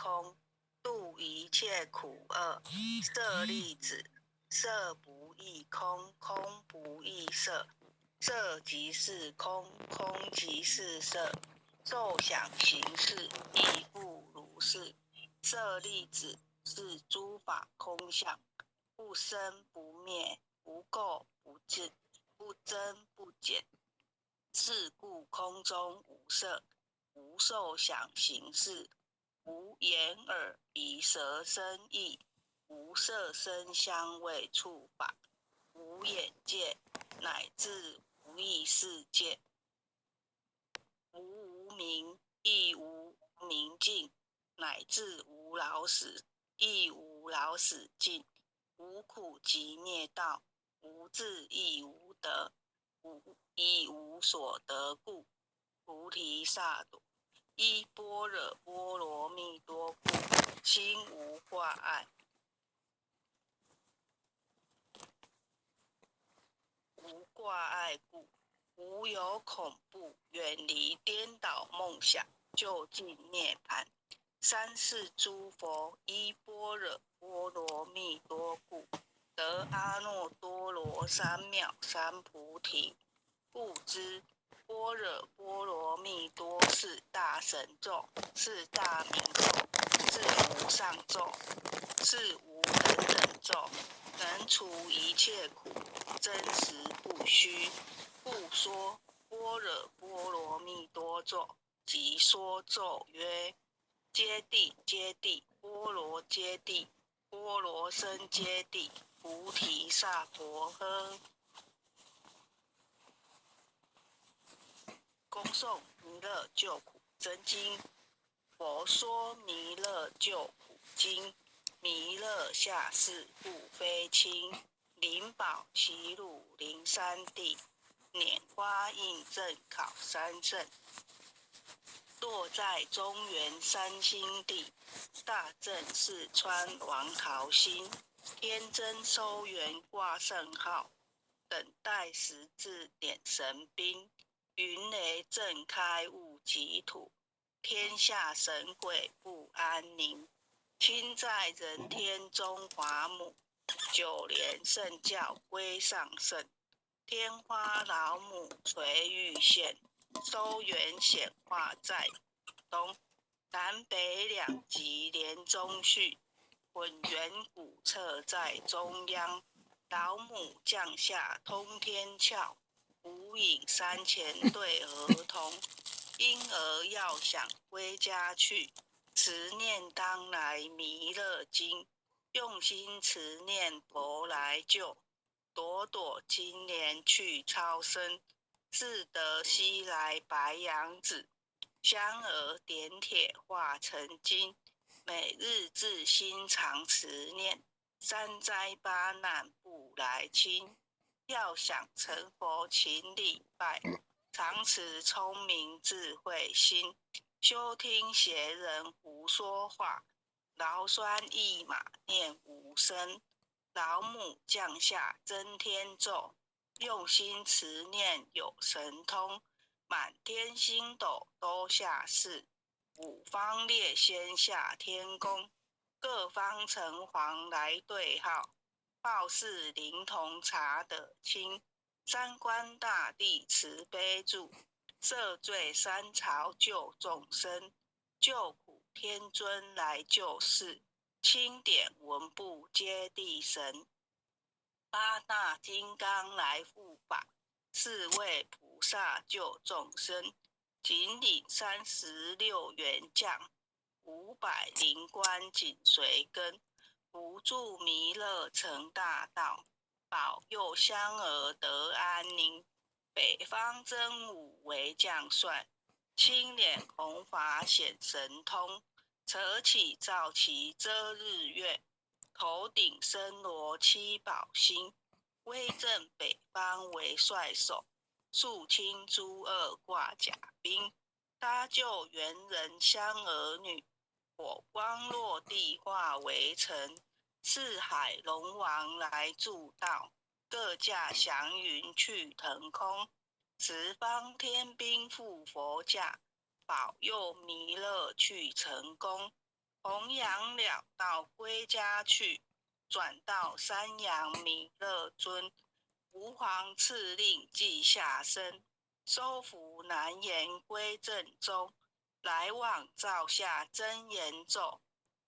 空，度一切苦厄。舍利子，色不异空，空不异色，色即是空，空即是色，受想行识亦复如是。舍利子，是诸法空相，不生不灭，不垢不净，不增不减。是故空中无色，无受想行识，无眼耳鼻舌身意，无色声香味触法，无眼界，乃至无意识界。无无明，亦无明尽，乃至无老死，亦无老死尽。无苦集灭道，无智亦无得，亦无所得故。菩提萨埵，依般若波罗蜜多故，心无挂碍。无挂碍故，无有恐怖，远离颠倒梦想，究竟涅槃。三世诸佛依般若波罗蜜多故，得阿耨多罗三藐三菩提。故知般若波罗蜜多是大神咒，是大明咒，是无上咒，是无等等咒，能除一切苦，真实不虚。故说般若波罗蜜多咒，即说咒曰：揭谛揭谛，波罗揭谛，波罗僧揭谛，菩提萨婆诃。恭诵弥勒救苦真经。佛说弥勒救苦经，弥勒下世不非轻。灵宝齐鲁灵山地，拈花印证考三圣。落在中原三星地，大正四川王桃心。天真收元挂圣号，等待时至点神兵。云雷震开悟极土，天下神鬼不安宁。亲在人天中华母，九莲圣教归上圣。天花老母垂玉线，收元显化在东。南北两极连中续，混元古册在中央。老母降下通天窍，无影山前对儿童。婴儿要想归家去，持念当来弥勒经。用心持念佛来救，朵朵金莲去超生。自得西来白羊子，香儿点铁化成金。每日自心常持念，三灾八难不来侵。要想成佛勤礼拜，常持聪明智慧心。休听邪人胡说话，劳酸一马念无声。老母降下真天咒，用心持念有神通。满天星斗都下世，五方列仙下天宫。各方城隍来对号，报事灵童查得清。三官大帝慈悲助，赦罪三朝救众生。救苦天尊来救世，钦点文部接地神。八大金刚来护法，四位菩萨救众生。紧领36员将，500灵官紧随跟。扶助弥勒成大道，保佑香儿得安宁。北方真武为将帅，青脸红发显神通。扯起皂旗遮日月，头顶森罗七宝星。威震北方为帅首，肃清诸恶挂甲兵。搭救猿人香儿女，火光落地化为尘。四海龙王来助道，各驾祥云去腾空。十方天兵护佛驾，保佑弥勒去成功。红弘扬了道归家去，转到山阳弥勒尊。吾皇敕令记下身，收服难言归正宗。来往照下真言咒，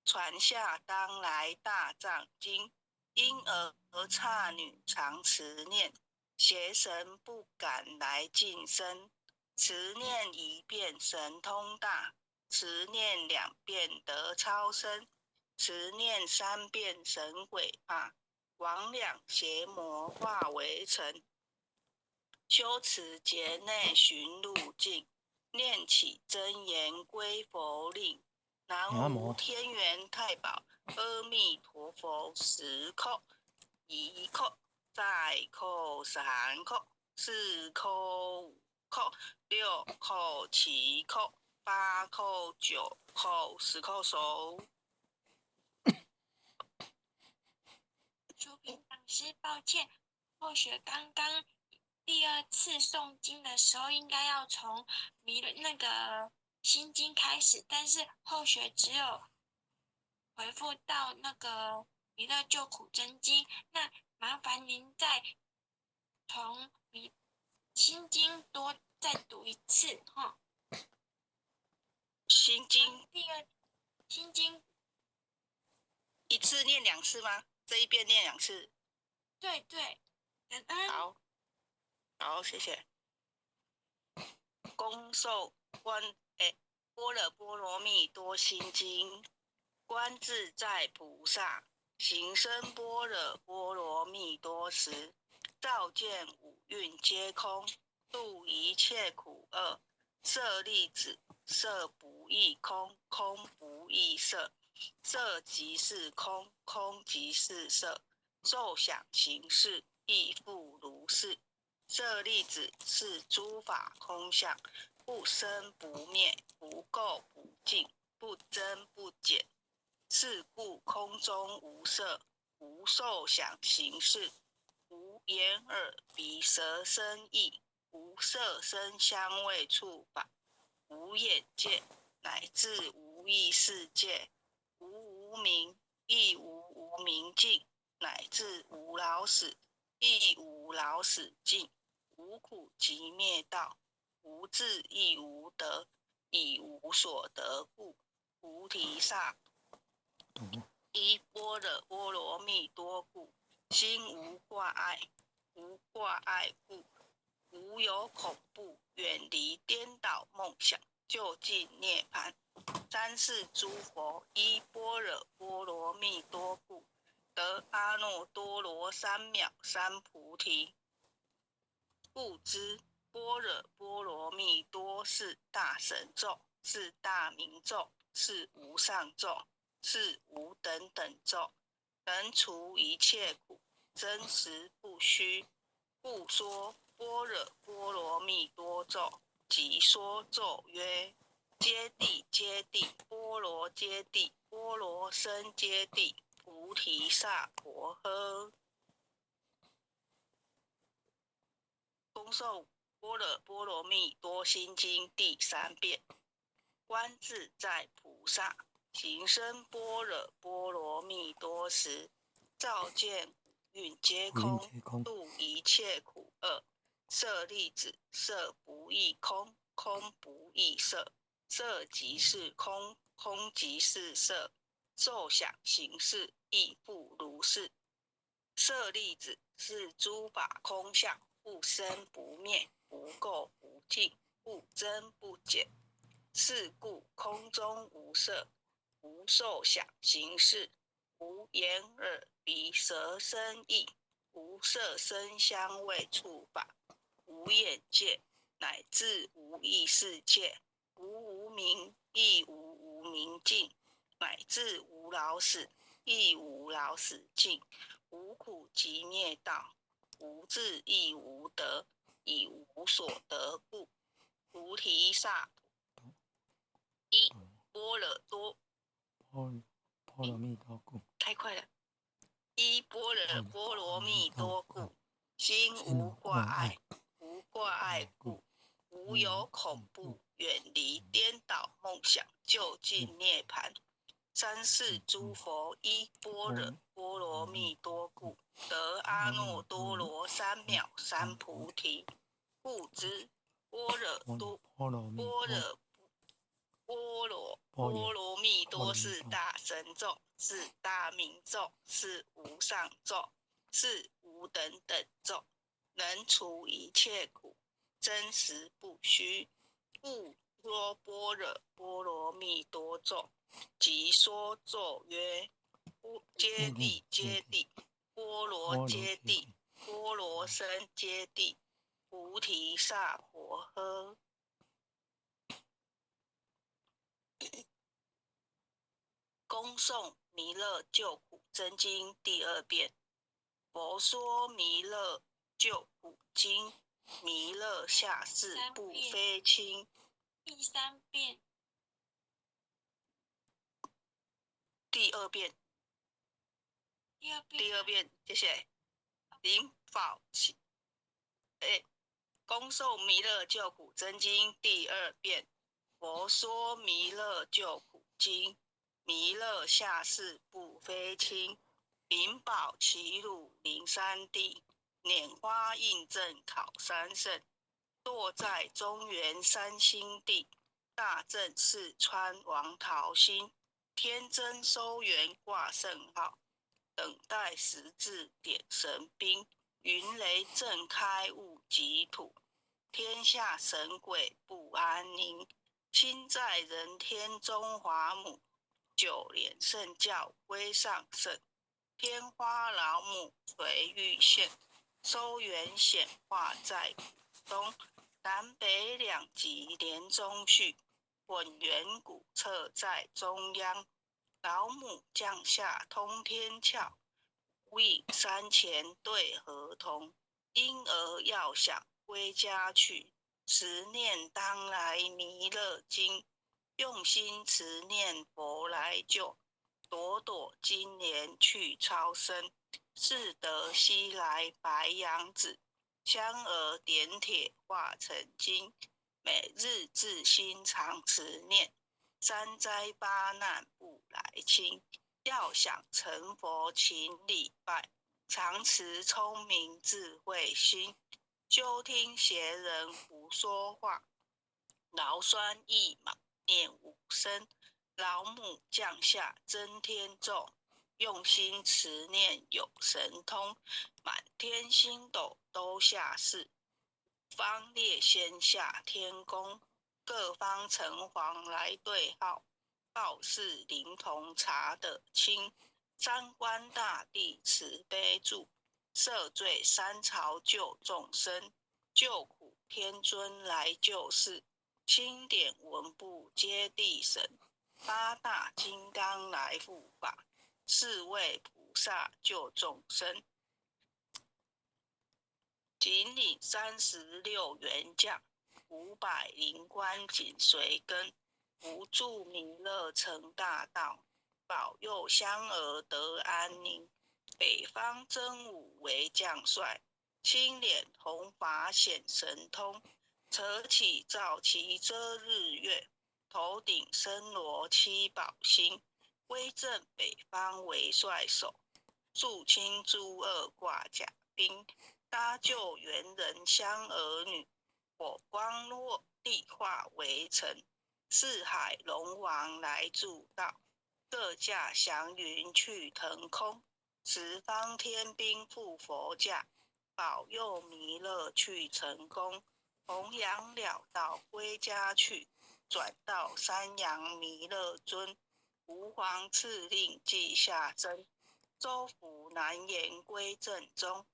传下当来大藏经。因而刹女常持念，邪神不敢来近身。持念一遍神通大，持念2遍得超生，持念3遍神鬼怕。魍魉邪魔化为尘，修持劫内寻路径，念起真言归佛令。南无天元太保阿弥陀佛，10叩，1叩，再叩3叩，4叩5叩，6叩7叩，8叩9叩，10叩手。朱平老师，抱歉，后学刚刚第2次诵经的时候，应该要从那个心经开始，但是后学只有回复到那个弥勒救苦真经，那麻烦您再从心经多再读一次哈。心经心经一次念2次吗？这一遍念2次？对，感恩。好，谢谢。恭受般若波罗蜜多心经，观自在菩萨行深般若波罗蜜多时，照见五蕴皆空，度一切苦厄。舍利子，色不异空，空不异色，色即是空，空即是色，受想行识亦复如是。舍利子，是诸法空相，不生不灭，不垢不净，不增不减。是故空中无色，无受想行识，无眼耳鼻舌身意，无色声香味触法，无眼界，乃至无意识界，无无明，亦无无明尽，乃至无老死，亦无老死尽。无苦集灭道，无智亦无得，以无所得故，菩提萨依般若波罗蜜多故，心无挂碍，无挂碍故，无有恐怖，远离颠倒梦想，就近涅槃。三世诸佛依般若波罗蜜多故，得阿耨多罗三藐三菩提。故知般若波罗蜜多是大神咒，是大明咒，是无上咒，是无等等咒，能除一切苦，真实不虚。故说般若波罗蜜多咒，即说咒曰：揭谛揭谛，波罗揭谛，波罗僧揭谛，菩提萨婆诃。恭受般若波罗蜜多心经第3遍。观自在菩萨行深般若波罗蜜多时，照见五蕴皆空，度一切苦厄。舍利子，色不异空，空不异色，色即是空，空即是色，受想行识亦复如是。舍利子，是诸法空相，不生不灭，不垢不净，不增不减。是故空中无色，无受想行识，无眼耳鼻舌身意，无色声香味触法，无眼界，乃至无意识界，无无明，亦无无明尽，乃至无老死，亦无老死尽。无苦集灭道，无智亦无得，以无所得故，菩提萨依般若蜜多故，太快了。依般若波罗蜜多故，心无挂碍，无挂碍故，无有恐怖，远离颠倒梦想，就近涅槃。三世诸佛依般若波罗蜜多故，得阿耨多罗三藐三菩提。故知般若波罗蜜多是大神咒，是大明咒，是无上咒，是无等等咒，能除一切苦，真实不虚。故说般若波罗蜜多咒，即说咒曰：揭谛揭谛，波罗揭谛，波罗僧揭谛，菩提萨婆诃。恭诵弥勒救苦真经第2遍。佛说弥勒救苦经，弥勒下世不非轻。第3遍。第2遍。第二遍，谢谢。灵宝起。恭诵弥勒救苦真经第2遍。佛说弥勒救苦经，弥勒下世不非轻。灵宝齐鲁灵山地，拈花印证考三圣。落在中原三星地，大正四川王桃心。天真收元挂圣号，等待时至点神兵。云雷震开雾即土，天下神鬼不安宁。亲在人天中华母，九莲圣教归上圣。天花老母垂玉线，收元显化在谷中。南北两极连中续，混元古册在中央。老母降下通天窍，无影山前对河童。婴儿要想归家去，持念当来弥勒经。用心持念佛来救，朵朵金莲去超生。是得西来白羊子，香儿点铁化成金。每日自心常持念，三灾八难不来侵。要想成佛勤礼拜，常持聪明智慧心。休听邪人胡说话，劳酸益脑念5声。老母降下真天咒，用心持念有神通。满天星斗都下世，方列仙下天宫。各方城隍来对号，报事灵童查得清。三官大帝慈悲助，赦罪三朝救众生。救苦天尊来救世，钦点文部接地神。八大金刚来护法，四位菩萨救众生。仅领36员将，500灵官紧随跟。扶助弥勒成大道，保佑香儿得安宁。北方真武为将帅，青脸红发显神通。扯起皂旗遮日月，头顶身罗七宝星。威震北方为帅首，肃清诸恶挂甲兵。搭救猿人香儿女，火光落地化为尘。四海龙王来助道，各驾祥云去腾空。十方天兵护佛驾，保佑弥勒去成功。弘扬了道归家去，转到山阳弥勒尊。吾皇敕令记下真，州府难言归正中。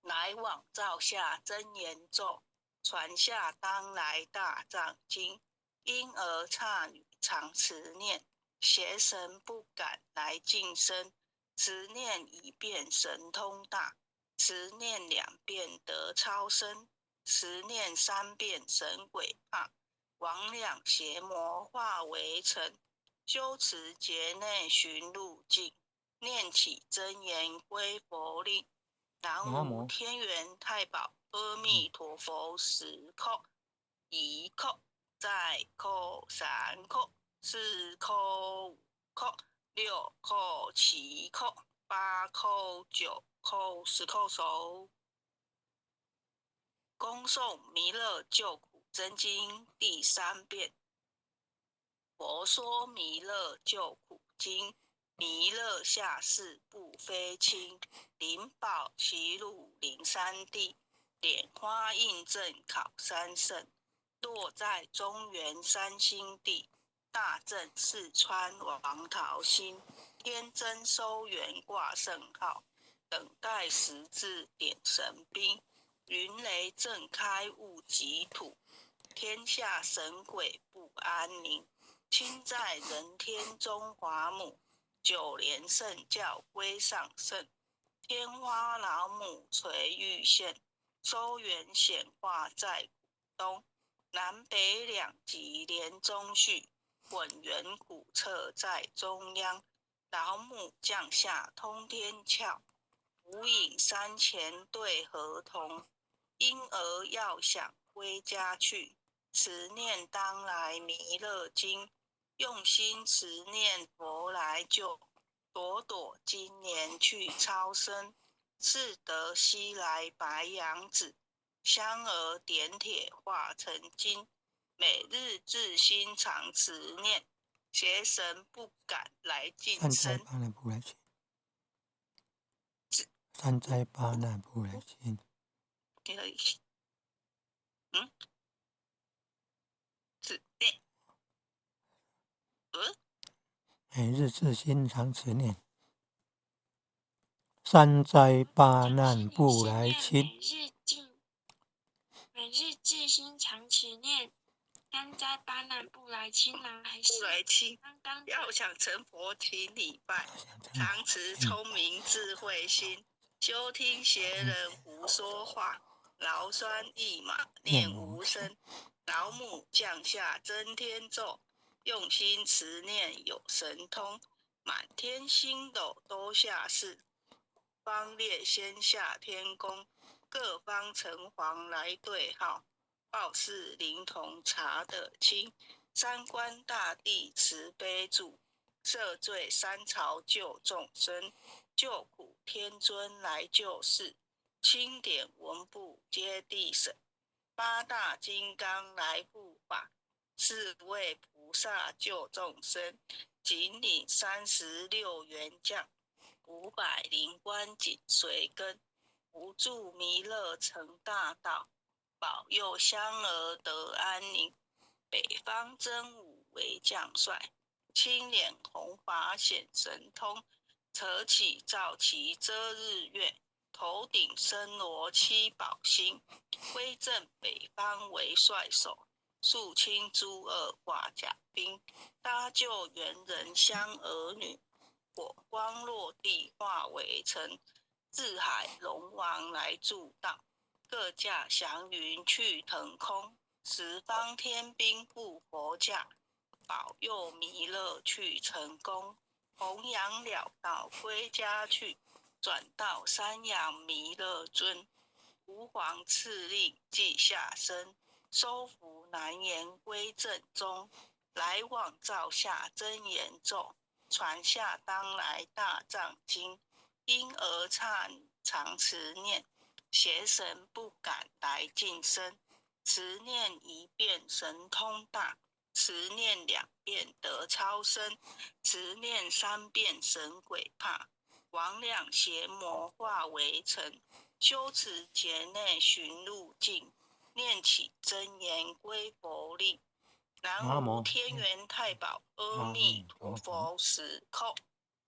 来往照下真言咒，传下当来大藏经。婴儿刹女常持念，邪神不敢来近身。持念1遍神通大，持念2遍得超生，持念3遍神鬼怕。魍魉邪魔化为尘，修持劫内寻路径。念起真言归佛令，南无天元太保阿弥陀佛10叩，1叩，再叩，3叩，4叩，5叩， 6叩7叩8叩9叩10叩手。恭诵弥勒救苦真经第3遍。佛说弥勒救苦经，弥勒下世不非轻，灵宝齐入灵山地，莲花印证考三圣，落在中原三星地，大正四川王桃心，天真收元挂圣号，等待时至点神兵，云雷震开物极土，天下神鬼不安宁，亲在人天中华母，九莲圣教归上圣，天花老母垂玉线，收元显化在古东，南北两极连中续，混元古册在中央，老母降下通天窍，无影山前对合同，婴儿要想归家去，持念当来弥勒经，用心持念佛来救，朵朵今年去超生，是得西来白羊子，香儿点铁化成金，每日自心常持念，邪神不敢来近身。三灾八难不来侵。持念。每日自心常持念，三灾八难不来侵。每日自心常持念，三灾八难不来侵吗？还是不来侵？刚要想成佛，请礼拜，常持聪明智慧心，休听邪人胡说话，劳酸一马念无声，老母降下真天咒，用心持念有神通，满天星斗都下世，方列仙下天宫，各方城隍来对号，报事灵童查得清，三官大帝慈悲助，赦罪三朝救众生，救苦天尊来救世，钦点文部接地审，八大金刚来护法，四位菩萨救众生，紧领36员将，500灵官紧随跟，无助弥勒成大道，保佑香儿得安宁。北方真武为将帅，青脸红发显神通，扯起皂旗遮日月，头顶森罗七宝星，威震北方为帅手，肃清诸恶挂甲兵，搭救猿人香儿女，火光落地化为尘，四海龙王来助道，各驾祥云去腾空，十方天兵护佛驾，保佑弥勒去成功，弘扬了道归家去，转到山阳弥勒尊，吾皇敕令即下生，收服难言归正宗，来往照下真言咒，传下当来大藏经，婴儿刹女常持念，邪神不敢来近身，持念1遍神通大，持念2遍得超生，持念3遍神鬼怕，魍魉邪魔化为尘，修持劫内寻路径，念起真言归佛令。南无天元太保阿弥陀佛，10叩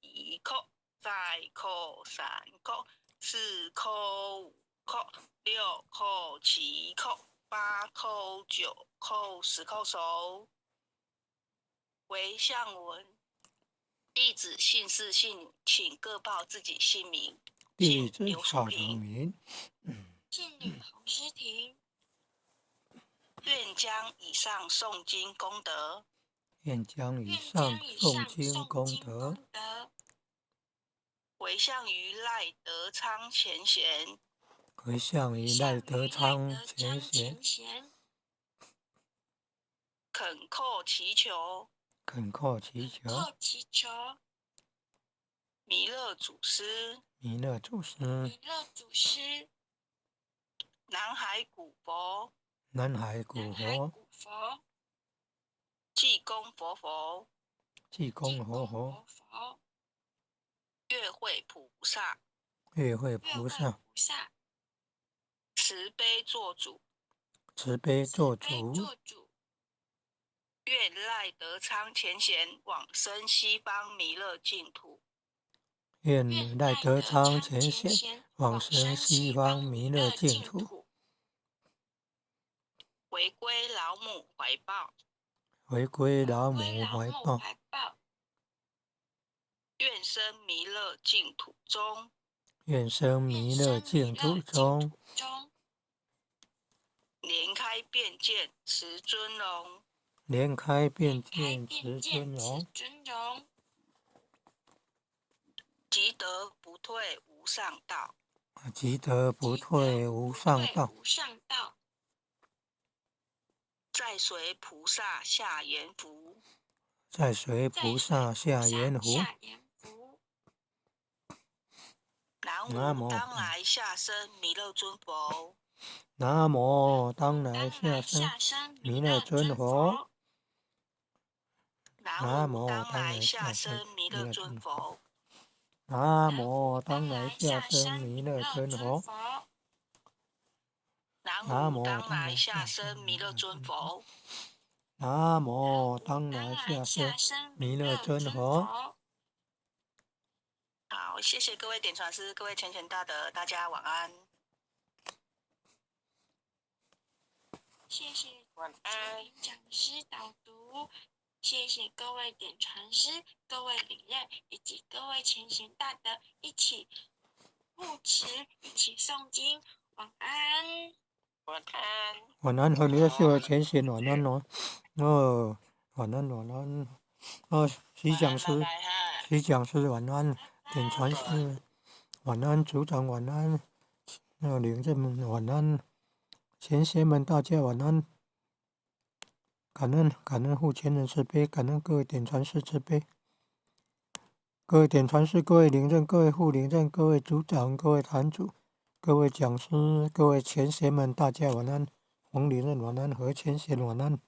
，1叩，再叩3叩，4叩5叩，6叩7叩，8叩9叩10叩手。为上文，弟子姓氏姓女，请各报自己姓名。弟子曹长明，姓女洪诗婷，愿将以上诵经功德，愿将以上诵经功德回向于赖德昌前贤，回向于赖德昌前贤，恳叩祈求，恳叩祈求，弥勒祖师，弥勒祖师，弥勒祖师，南海古佛，南海古南海佛，古佛，济公佛佛，济济公活公佛，活佛，月会菩萨，月会月会菩萨，菩萨，慈悲做主，慈悲做慈悲主，做主，愿赖德昌前贤往生西方弥勒净土。愿赖愿赖德德昌昌前贤前贤往往生生西西方方弥弥勒勒净净土，土，回归老母怀抱，回归老归母老母怀抱，怀抱，愿生弥勒净土中，愿生弥勒愿生弥净土勒净中，土中，莲开变见慈尊容，莲开变开见变慈尊见慈容，尊容，积德不退无上道，积德不积德退无不上道，退无上道，再随菩萨下阎浮，再随再随菩萨菩萨下阎浮。下阎浮。南南无无当来下生弥勒尊佛，南无当当来下来生下生弥勒弥勒尊尊佛，佛，南南无当无当来来下下生生弥弥勒勒尊尊佛，佛，南南无无当当来下来下生生弥弥勒勒尊尊佛，佛，南无南无当当来下来下生弥生弥勒勒尊佛，尊佛，南南无无当来当来下生下生弥弥勒勒尊尊佛。佛。好，谢谢各位点传师，各位虔诚大德，大家晚安。谢谢晚九安。品讲师导读，谢谢各位点传师、各位领任以及各位虔贤大德一起护持、一起诵经。晚安。晚安。晚安，和你的小前贤晚安哦。哦，晚安晚安。哦，徐讲师，拜拜哈。徐讲师晚安，点传师晚安，组长晚安，领任们晚安，前贤们大家晚安。感恩护前人慈悲，感恩各位点传师慈悲。各位点传师、各位领任、各位护领任、各位组长、各位坛主、各位讲师、各位前贤们，大家晚安。洪领任晚安，何前贤晚安。